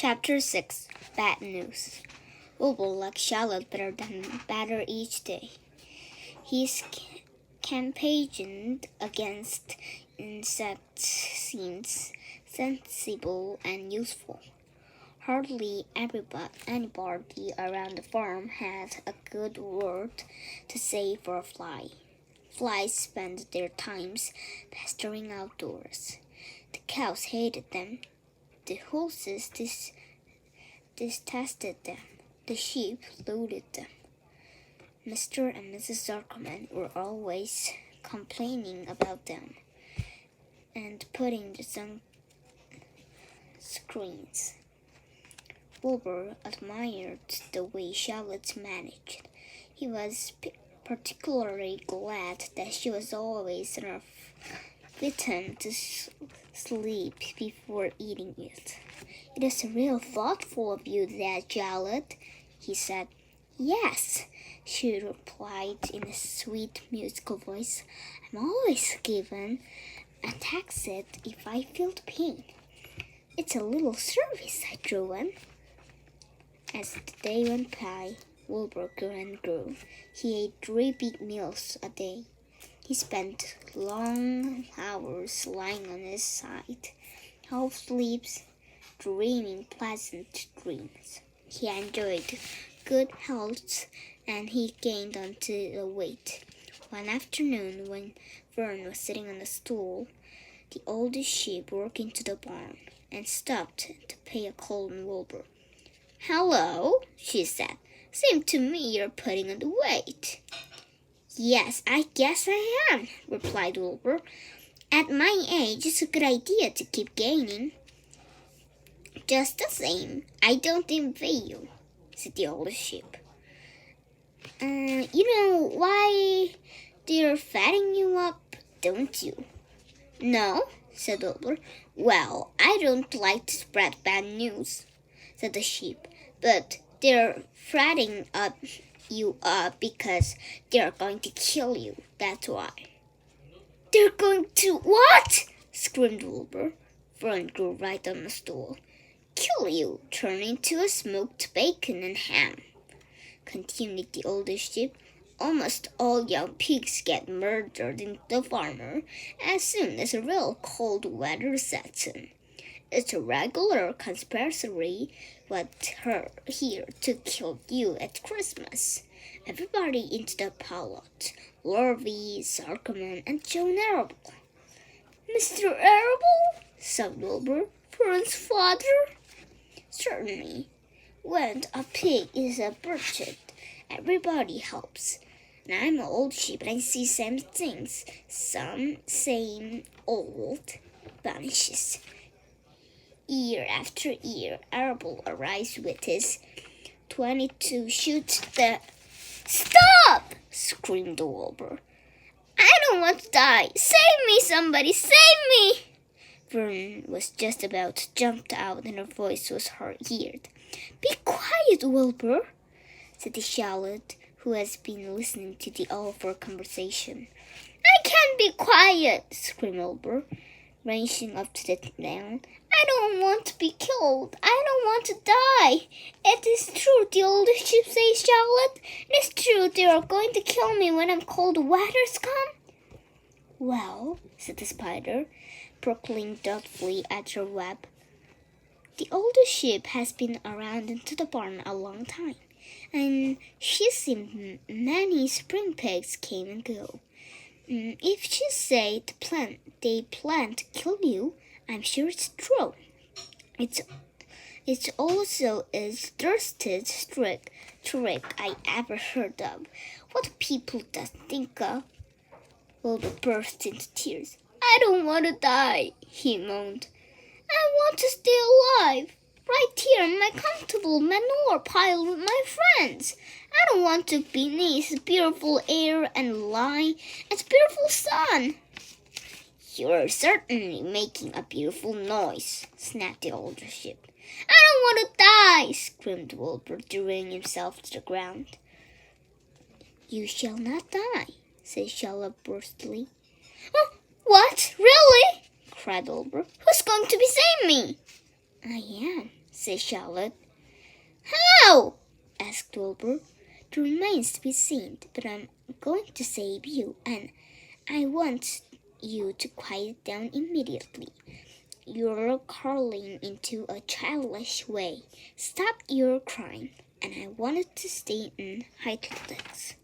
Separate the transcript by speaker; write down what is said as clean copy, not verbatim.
Speaker 1: Chapter 6 Bad News. Wilbur likes Charlotte better each day. His campaign against insects seems sensible and useful. Hardly anybody around the farm has a good word to say for a fly. Flies spend their times pestering outdoors. The cows hated them. The horses detested them. The sheep loathed them. Mr. and Mrs. Zuckerman were always complaining about them and putting the sunscreens. Wilbur admired the way Charlotte managed. He was particularly glad that she was always enough bitten to sleep before eating it. "It is real thoughtful of you, that, Charlotte," he said. "Yes," she replied in a sweet, musical voice. "I'm always given a taxi if I feel the pain. It's a little service I throw in." As the day went by, Wilbur grew and grew. He ate 3 big meals a day. He spent long hours lying on his side, half asleep, dreaming pleasant dreams. He enjoyed good health, and he gained onto the weight. One afternoon, when Fern was sitting on a stool, the oldest sheep walked into the barn and stopped to pay a call on Wilbur. "Hello," she said. "Seems to me you're putting on the weight." "Yes, I guess I am," replied Wilbur. "At my age, it's a good idea to keep gaining." "Just the same, I don't envy you," said the oldest sheep. You know why they're fattening you up, don't you?" "No," said Wilbur. "Well, I don't like to spread bad news," said the sheep, "but they're fattening you up because they're going to kill you. That's why." "They're going to what?" screamed Wilbur. Fern grew right on the stool. "Kill you, turn into a smoked bacon and ham," continued the oldest sheep. "Almost all young pigs get murdered in the farmer as soon as real cold weather sets in. It's a regular conspiracy what's here to kill you at Christmas. Everybody into the pilot, Lorvy, Zuckerman, and John Arable." "Mr. Arable?" said Wilbur. "Fern's father?" "Certainly. When a pig is butchered, everybody helps. And I'm an old sheep and I see same things. Some same old bunches. Year after year, Arable arrives with his 22 shoots the... "Stop!" screamed Wilbur. "I don't want to die. Save me, somebody, save me!" Fern was just about to jump out and her voice was heard. "Be quiet, Wilbur," said the Charlotte, who has been listening to the awful conversation. "I can't be quiet," screamed Wilbur, racing up to the town. "I don't want to be killed. I don't want to die. It is true, the oldest sheep says, Charlotte. It is true they are going to kill me when cold weathers come." "Well," said the spider, prickling thoughtfully at her web, "the oldest sheep has been around into the barn a long time, and she's seen many spring pigs came and go. If she say they plan to kill you, I'm sure it's true. It's also is dirtiest trick I ever heard of. What people does think of." Wilbur burst into tears. "I don't want to die," he moaned. "I want to stay alive, right here in my comfortable manure pile with my friends. I don't want to be beneath beautiful air and lie at beautiful sun." "You're certainly making a beautiful noise," snapped the older sheep. "I don't want to die," screamed Wilbur, throwing himself to the ground. "You shall not die," said Charlotte brusquely. "Oh, what? Really?" cried Wilbur. "Who's going to be saving me?" "I am," said Charlotte. How? asked Wilbur. It remains to be seen, but I'm going to save you, and I want you to quiet down immediately. You're curling into a childish way. Stop your crying, and I wanted to stay in hydrolex.